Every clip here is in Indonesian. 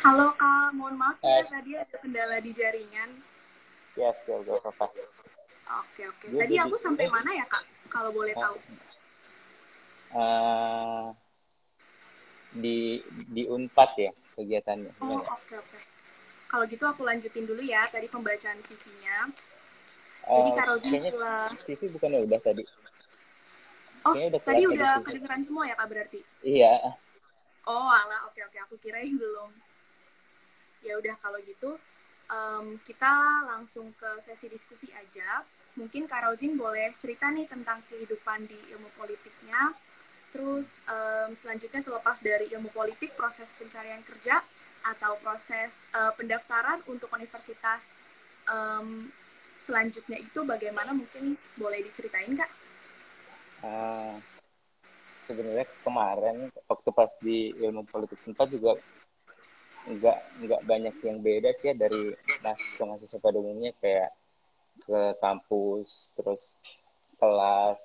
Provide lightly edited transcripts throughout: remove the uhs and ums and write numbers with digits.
Halo Kak, mohon maaf ya Eh, tadi ada kendala di jaringan. ya, siap, gak apa-apa. Oke oke. Gue Tadi jadi, aku sampai mana ya Kak? Kalau boleh tahu. oh, eh, di Unpad ya kegiatannya, Oh gimana? oke oke. Kalau gitu aku lanjutin dulu ya tadi pembacaan CV-nya. Jadi Kak Rozi Kayaknya setelah CV bukannya udah tadi. Oh, Kayaknya udah tadi kelar tadi udah CV. kedengeran semua ya Kak berarti? Iya, Oh alah, oke oke. Aku kirain belum. Ya udah kalau gitu kita langsung ke sesi diskusi aja. Mungkin Kak Rozin boleh cerita nih tentang kehidupan di ilmu politiknya. Terus selanjutnya selepas dari ilmu politik, proses pencarian kerja atau proses pendaftaran untuk universitas selanjutnya itu bagaimana mungkin boleh diceritain Kak? eh, sebenarnya kemarin waktu pas di ilmu politik tempat juga nggak banyak yang beda sih ya dari mahasiswa pada umumnya, kayak ke kampus, terus kelas,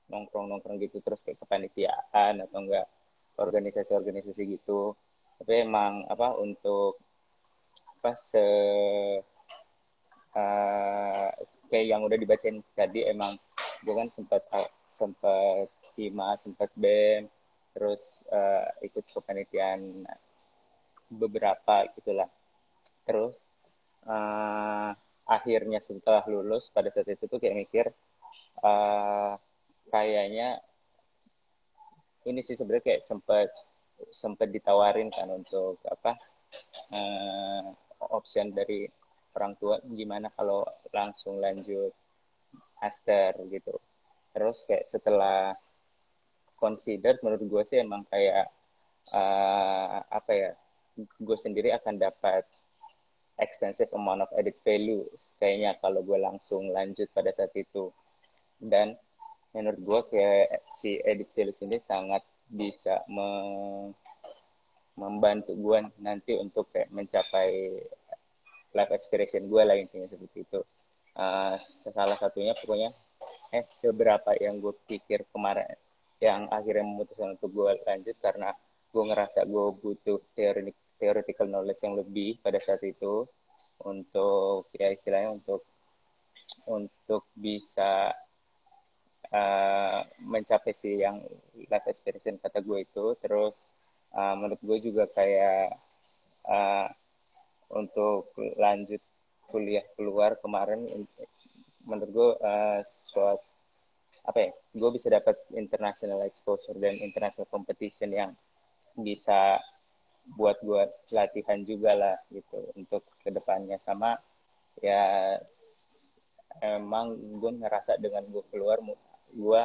nongkrong-nongkrong gitu, terus kayak kepanitiaan atau enggak organisasi-organisasi gitu. Tapi emang apa untuk apa uh, kayak yang udah dibacain tadi, emang gue kan sempat hima, sempat bem, terus ikut kepanitiaan beberapa gitulah. Terus uh, akhirnya setelah lulus pada saat itu tuh kayak mikir, uh, kayaknya ini sih sebenarnya kayak sempat sempat ditawarin kan untuk apa, uh, option dari orang tua gimana kalau langsung lanjut master gitu. Terus kayak setelah consider, menurut gue sih emang kayak apa ya, gue sendiri akan dapat expensive amount of added value kayaknya kalau gue langsung lanjut pada saat itu. Dan menurut gue kayak si edit sales ini sangat bisa membantu gue nanti untuk kayak mencapai life aspiration gue lah, intinya seperti itu. Salah satunya pokoknya beberapa yang gue pikir kemarin yang akhirnya memutuskan untuk gue lanjut karena gue ngerasa gue butuh theoretical knowledge yang lebih pada saat itu, untuk ya istilahnya untuk bisa mencapai si yang life aspiration kata gue itu. Terus menurut gue juga kayak uh, untuk lanjut kuliah keluar kemarin, menurut gue suatu apa ya, gue bisa dapat international exposure dan international competition yang bisa buat gue latihan juga lah gitu untuk kedepannya. Sama ya, emang gue ngerasa dengan gue keluar, gue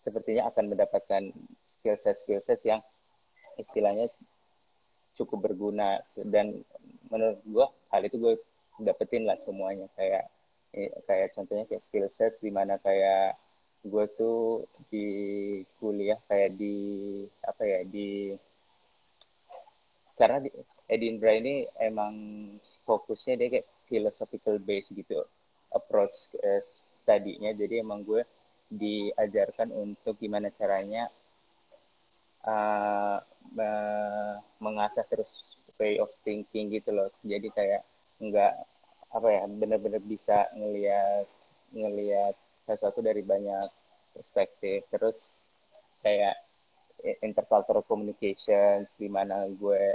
sepertinya akan mendapatkan skill set yang istilahnya cukup berguna. Dan menurut gue hal itu gue dapetin lah semuanya, kayak kayak contohnya kayak skill set di mana kayak gue tuh di kuliah kayak di apa ya, di karena di Edinburgh ini emang fokusnya dia kayak philosophical base gitu approach study-nya. Jadi emang gue diajarkan untuk gimana caranya uh, mengasah terus way of thinking gitu loh. Jadi kayak nggak apa ya, benar-benar bisa ngelihat ngelihat sesuatu dari banyak perspektif. Terus kayak intercultural communications di mana gue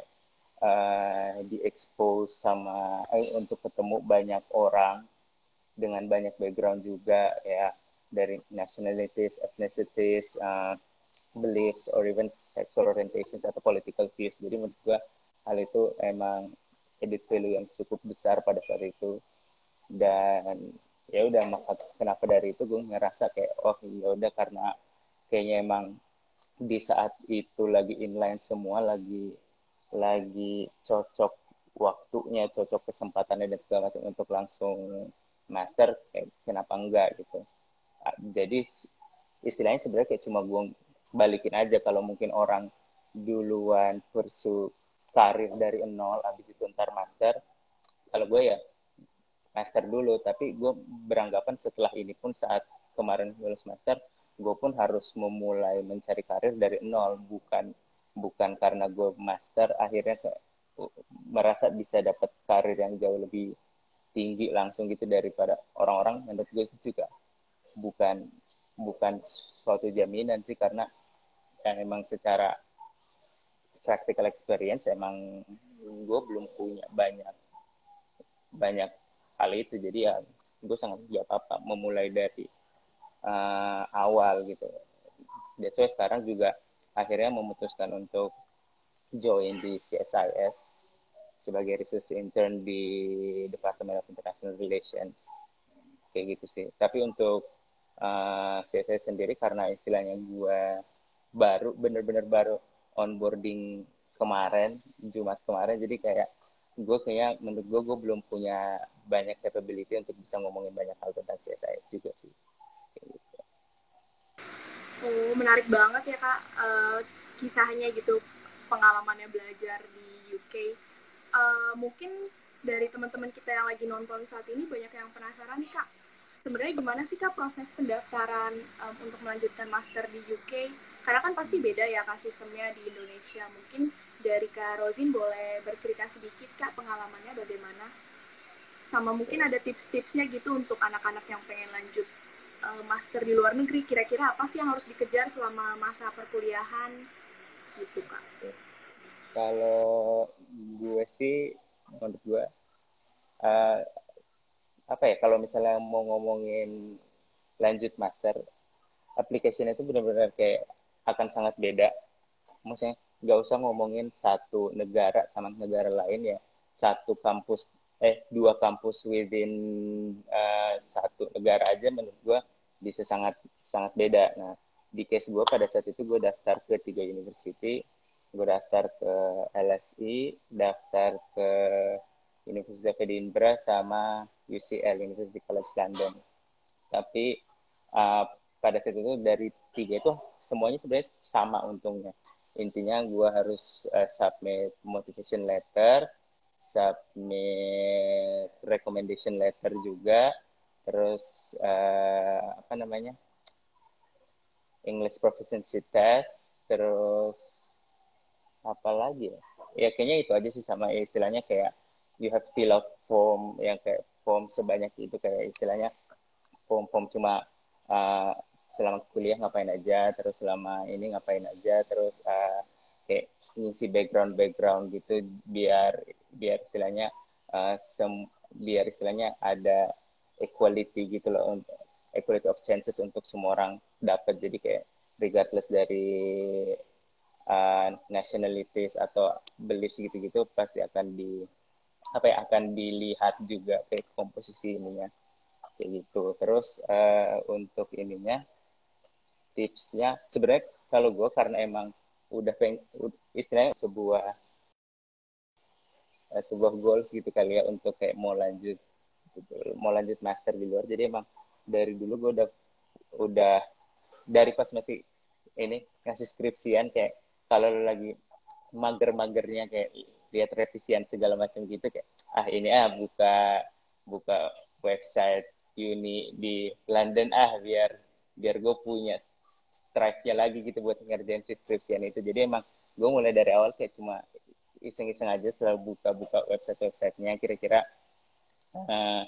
di-expose sama untuk ketemu banyak orang dengan banyak background juga ya, dari nationalities, ethnicities, beliefs, or even sexual orientations atau political views. Jadi menurut gue hal itu emang edit value yang cukup besar pada saat itu. Dan ya udah, maka kenapa dari itu gue ngerasa kayak oh ya udah, karena kayaknya emang di saat itu lagi inline semua, lagi cocok waktunya, cocok kesempatannya dan segala macam untuk langsung master, kayak kenapa enggak gitu. Jadi istilahnya sebenarnya kayak cuma gue balikin aja, kalau mungkin orang duluan pursue karir dari nol abis itu ntar master, kalau gue ya master dulu. Tapi gue beranggapan setelah ini pun, saat kemarin lulus master, gue pun harus memulai mencari karir dari nol, bukan bukan karena gue master akhirnya merasa bisa dapat karir yang jauh lebih tinggi langsung gitu daripada orang-orang, menurut gue sih juga bukan bukan suatu jaminan sih, karena ya emang secara practical experience emang gue belum punya banyak banyak hal itu, jadi ya gue sangat gak apa-apa memulai dari awal gitu. That's why sekarang juga akhirnya memutuskan untuk join di CSIS sebagai research intern di Department of International Relations, kayak gitu sih. Tapi untuk CSIS sendiri, karena istilahnya gue baru, bener-bener baru onboarding kemarin, Jumat kemarin, jadi kayak gue kayaknya, menurut gue belum punya banyak capability untuk bisa ngomongin banyak hal tentang CSIS juga sih. Oh, menarik banget ya Kak, kisahnya gitu, pengalamannya belajar di UK. Mungkin dari teman-teman kita yang lagi nonton saat ini banyak yang penasaran nih Kak, sebenarnya gimana sih Kak proses pendaftaran untuk melanjutkan master di UK? Karena kan pasti beda ya Kak sistemnya di Indonesia. Mungkin dari Kak Rozin boleh bercerita sedikit Kak pengalamannya bagaimana? Sama mungkin ada tips-tipsnya gitu untuk anak-anak yang pengen lanjut master di luar negeri, kira-kira apa sih yang harus dikejar selama masa perkuliahan gitu Kak? Kalau gue sih, menurut gue uh, apa ya, kalau misalnya mau ngomongin lanjut master, application itu benar-benar kayak akan sangat beda. Maksudnya nggak usah ngomongin satu negara sama negara lain ya, satu kampus, dua kampus within satu negara aja menurut gue bisa sangat sangat beda. Nah, di case gue pada saat itu gue daftar ke 3 university, gue daftar ke LSE, daftar ke University of Edinburgh sama UCL, University College London. Tapi uh, pada saat itu dari 3 itu semuanya sebenarnya sama untungnya. Intinya gue harus submit motivation letter, submit recommendation letter juga, terus apa namanya, English proficiency test, terus apa lagi ya? Ya kayaknya itu aja sih, sama istilahnya kayak you have to fill out form yang kayak form sebanyak itu, kayak istilahnya form cuma uh, selama kuliah ngapain aja, terus selama ini ngapain aja, terus kayak ngisi background gitu, biar biar istilahnya uh, biar istilahnya ada equality gitu loh, untuk equality of chances untuk semua orang dapat. Jadi kayak regardless dari nationalities atau beliefs gitu-gitu, pasti akan apa ya, akan dilihat juga kayak komposisi ininya kayak gitu. Terus untuk ininya, tipsnya sebenarnya kalau gue, karena emang udah istilahnya sebuah goals gitu kali ya, untuk kayak mau lanjut master di luar. Jadi emang dari dulu gue udah dari pas masih ini ngasih skripsian, kayak kalau lagi mager-magernya kayak lihat revisian segala macam gitu, kayak ini buka buka website uni di London, biar biar gue punya strive-nya lagi gitu buat ngerjain si skripsian itu. Jadi emang gue mulai dari awal kayak cuma iseng-iseng aja, selalu buka-buka website-websitenya, kira-kira uh,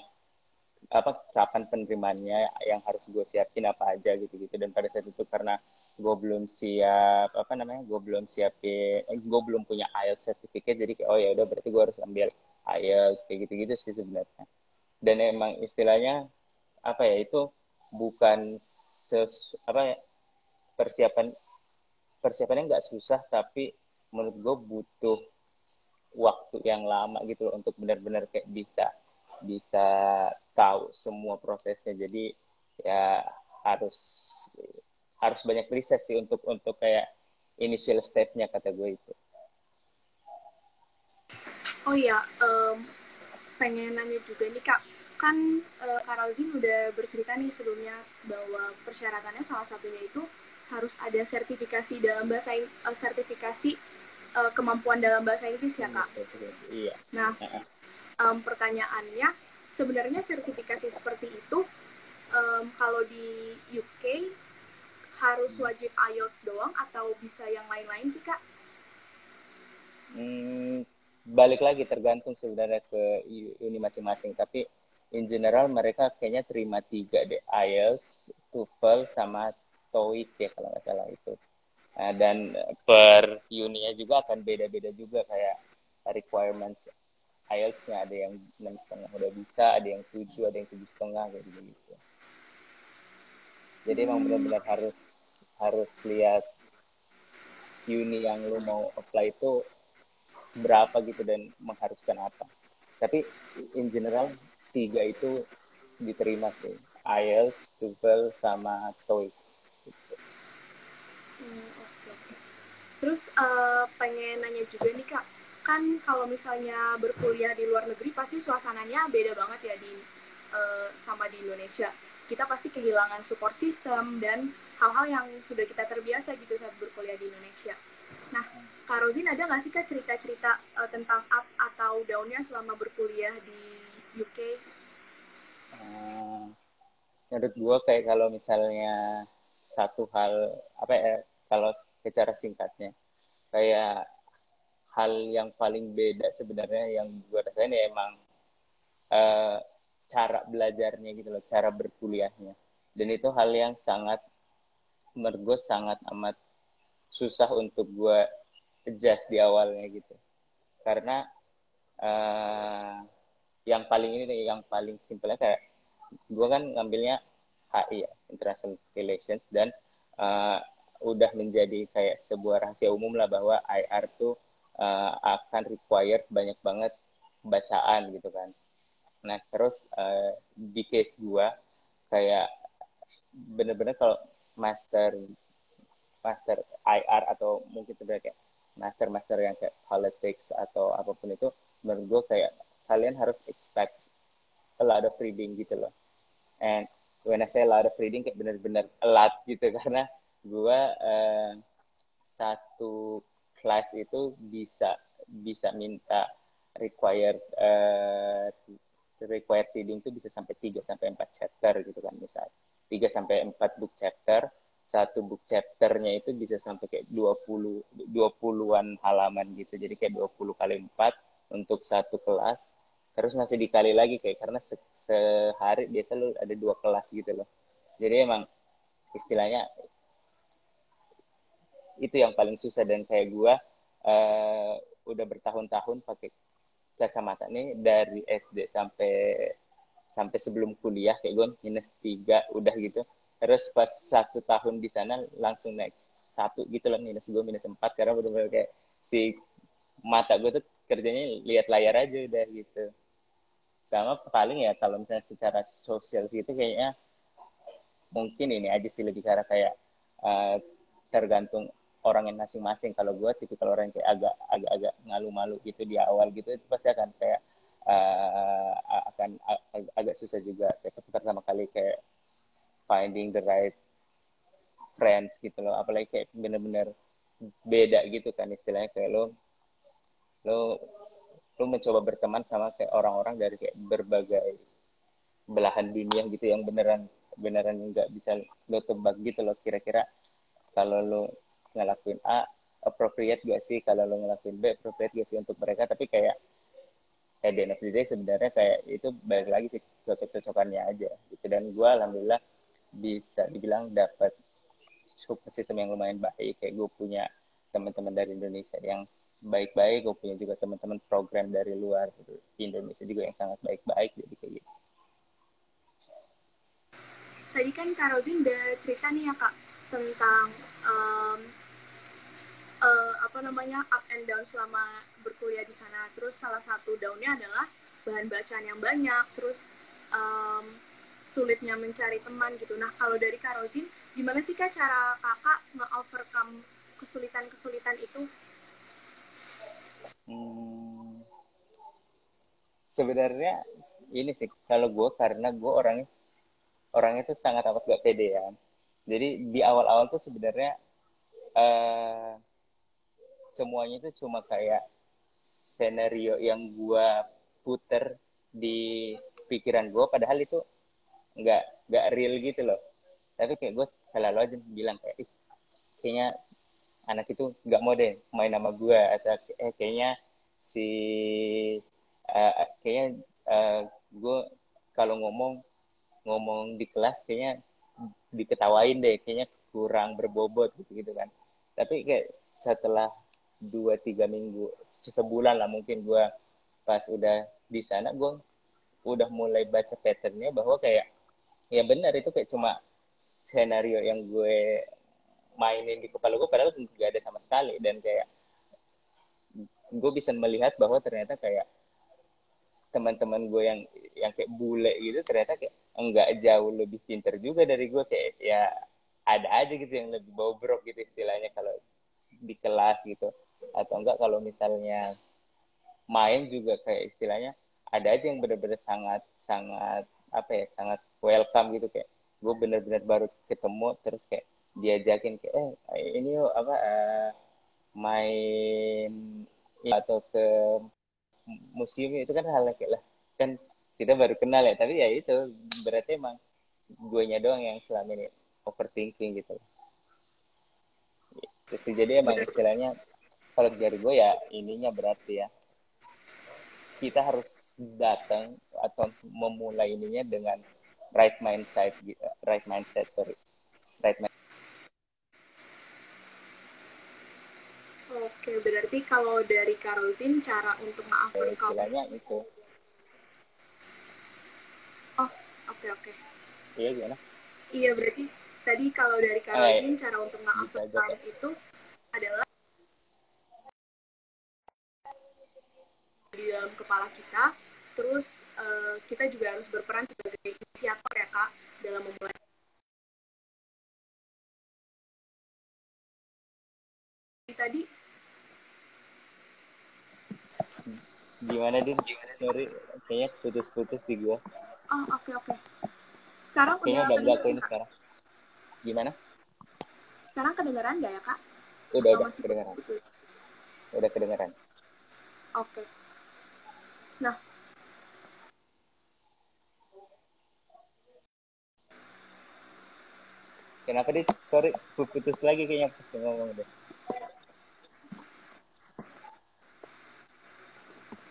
apa kapan penerimaannya, yang harus gue siapin apa aja gitu-gitu. Dan pada saat itu karena gue belum siap, apa namanya, gue belum siapin, gue belum punya IELTS certificate, jadi kayak ya udah berarti gue harus ambil IELTS kayak gitu-gitu sih sebenarnya. Dan emang istilahnya apa ya, itu bukan apa ya, persiapan persiapannya nggak susah, tapi menurut gue butuh waktu yang lama gitu loh, untuk benar-benar kayak bisa bisa tahu semua prosesnya. Jadi ya harus harus banyak riset sih untuk kayak initial step-nya, kata gue itu. Oh iya, pengen nanya juga nih Kak, kan Kak Rozin udah bercerita nih sebelumnya bahwa persyaratannya salah satunya itu harus ada sertifikasi dalam sertifikasi kemampuan dalam bahasa Inggris ya Kak. Iya. Nah, pertanyaannya, sebenarnya sertifikasi seperti itu kalau di UK harus wajib IELTS doang atau bisa yang lain-lain sih Kak? balik lagi tergantung sebenarnya ke uni masing-masing, tapi in general mereka kayaknya terima 3 deh, IELTS, TOEFL sama TOEIC ya kalau nggak salah itu. Nah, dan per uninya juga akan beda-beda juga, kayak requirements IELTS-nya ada yang 6,5 udah bisa, ada yang 7, ada yang 7,5 kayak gitu. Jadi emang benar-benar harus harus lihat uni yang lu mau apply itu berapa gitu dan mengharuskan apa. Tapi in general 3 itu diterima sih. IELTS, TOEFL, sama TOEIC. Gitu. Oke, oke. Terus pengen nanya juga nih Kak, kan kalau misalnya berkuliah di luar negeri pasti suasananya beda banget ya di sama di Indonesia. Kita pasti kehilangan support system dan hal-hal yang sudah kita terbiasa gitu saat berkuliah di Indonesia. Nah, Kak Rozin ada nggak sih Kak cerita-cerita tentang up atau down-nya selama berkuliah di UK? Menurut gue kayak kalau misalnya satu hal, apa ya, kalau secara singkatnya, kayak hal yang paling beda sebenarnya yang gue rasain ya emang uh, cara belajarnya gitu loh, cara berkuliahnya. Dan itu hal yang sangat, menurut gue sangat amat susah untuk gue adjust di awalnya gitu. Karena uh, yang paling ini nih, yang paling simpelnya kayak gue kan ngambilnya HI ya, International Relations, dan uh, udah menjadi kayak sebuah rahasia umum lah bahwa IR tuh akan required banyak banget bacaan gitu kan. Nah terus di case gue kayak bener-bener kalau master master IR atau mungkin sebenarnya kayak master yang kayak politics atau apapun itu, menurut gue kayak kalian harus expect a lot of reading gitu loh. And when I say a lot of reading kayak bener-bener a lot gitu karena gue satu kelas itu bisa bisa minta required required reading itu bisa sampai 3 sampai 4 chapter gitu kan, misal 3 sampai 4 book chapter. Satu book chapternya itu bisa sampai kayak 20-an halaman gitu. Jadi kayak 20 kali 4 untuk satu kelas. Terus masih dikali lagi kayak karena sehari biasa lu ada 2 kelas gitu loh. Jadi emang istilahnya itu yang paling susah, dan kayak gue udah bertahun-tahun pakai kacamata nih dari SD sampai sampai sebelum kuliah kayak gue -3 udah gitu. Terus pas 1 tahun di sana langsung naik 1 gitu lah, gue -4 karena benar-benar kayak si mata gue tuh kerjanya lihat layar aja udah gitu. Sama paling ya kalau misalnya secara sosial gitu kayaknya mungkin ini aja sih, lebih karena kayak uh, tergantung orang yang masing-masing. Kalau gue tipikal orang yang kayak agak malu-malu gitu di awal gitu, itu pasti akan kayak uh, akan agak susah juga kayak pertama kali kayak finding the right friends gitu loh, apalagi kayak bener-bener beda gitu kan istilahnya, kayak lo lo mencoba berteman sama kayak orang-orang dari kayak berbagai belahan dunia gitu yang beneran beneran nggak bisa lo tebak gitu loh, kira-kira kalau lo ngelakuin A appropriate gak sih, kalau lo ngelakuin B appropriate gak sih untuk mereka. Tapi kayak at the end of the day sebenarnya kayak itu balik lagi sih cocok-cocokannya aja gitu. Dan gue alhamdulillah bisa dibilang dapat support system yang lumayan baik. Kayak gue punya teman-teman dari Indonesia yang baik-baik, gue punya juga teman-teman program dari luar gitu, di Indonesia juga yang sangat baik-baik, jadi kayak gitu. Tadi kan Kak Rozin udah cerita nih ya Kak tentang um, apa namanya up and down selama berkuliah di sana. Terus salah satu downnya adalah bahan bacaan yang banyak, terus um, sulitnya mencari teman gitu. Nah kalau dari Kak Rozin, gimana sih Kak cara Kakak nge-overcome kesulitan-kesulitan itu? Sebenarnya ini sih kalau gue, karena gue orangnya tuh sangat amat gak pede ya. Jadi di awal-awal tuh sebenarnya uh, semuanya itu cuma kayak skenario yang gue puter di pikiran gue, padahal itu nggak real gitu loh. Tapi kayak gue selalu aja bilang kayak kayaknya anak itu nggak mau deh main sama gue, atau kayaknya si kayaknya gue kalau ngomong di kelas kayaknya diketawain deh, kayaknya kurang berbobot gitu gitu kan. Tapi kayak setelah 2-3 minggu, sebulan lah mungkin, gue pas udah di sana, gue udah mulai baca patternnya bahwa kayak ya benar itu kayak cuma skenario yang gue mainin di kepala gue, padahal nggak ada sama sekali. Dan kayak gue bisa melihat bahwa ternyata kayak teman-teman gue yang kayak bule gitu ternyata kayak enggak jauh lebih pinter juga dari gue. Kayak ya ada aja gitu yang lebih bobrok gitu istilahnya kalau di kelas gitu, atau enggak kalau misalnya main juga kayak istilahnya ada aja yang benar-benar sangat sangat apa ya, sangat welcome gitu. Kayak gue benar-benar baru ketemu terus kayak diajakin kayak ini yuk apa main atau ke museum, itu kan hal kayak lah, kan kita baru kenal ya, tapi ya itu berarti emang guenya doang yang selama ini overthinking gitu. Terus jadi emang Bener. istilahnya kalau dari gue ya ininya berarti ya kita harus datang atau memulai ininya dengan right mindset, sorry, right mindset. Oke, berarti kalau dari Karozin cara untuk nge-overcome. Istilahnya itu. Oh, oke oke. Iya gimana? Iya, berarti tadi kalau dari Karozin cara untuk Gitu aja nge-overcome kok. itu adalah di dalam kepala kita. Terus kita juga harus berperan sebagai inisiator ya Kak dalam memulai. Tadi Gimana Din? Sorry, kayaknya putus-putus di gua. oh oke oke. Sekarang Kayaknya udah udah enggak kok kedengeran ini Kak? sekarang. Gimana? Sekarang kedengeran nggak ya Kak? Atau Udah masih kedengeran. putus-putus? Udah kedengeran. Oke. Nah, Kenapa Din? Sorry, putus lagi kayaknya pas ngomong deh.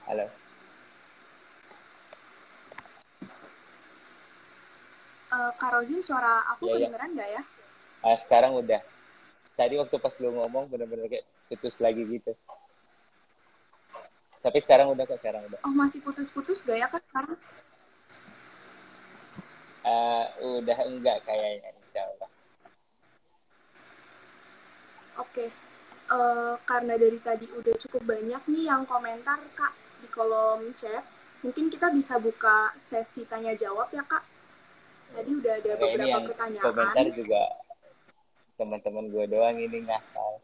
Halo. Kak Rozin, suara aku Iya, iya. kedengeran nggak ya? Sekarang udah. Tadi waktu pas lu ngomong bener-bener kayak putus lagi gitu. Tapi sekarang udah kok, sekarang udah. Oh, masih putus-putus nggak ya Kak sekarang? Udah enggak kayaknya, insya Allah. Oke. Karena dari tadi udah cukup banyak nih yang komentar Kak di kolom chat. Mungkin kita bisa buka sesi tanya jawab ya Kak. Tadi udah ada Enggak, ini beberapa yang pertanyaan. komentar juga teman-teman gue doang ini ngasal.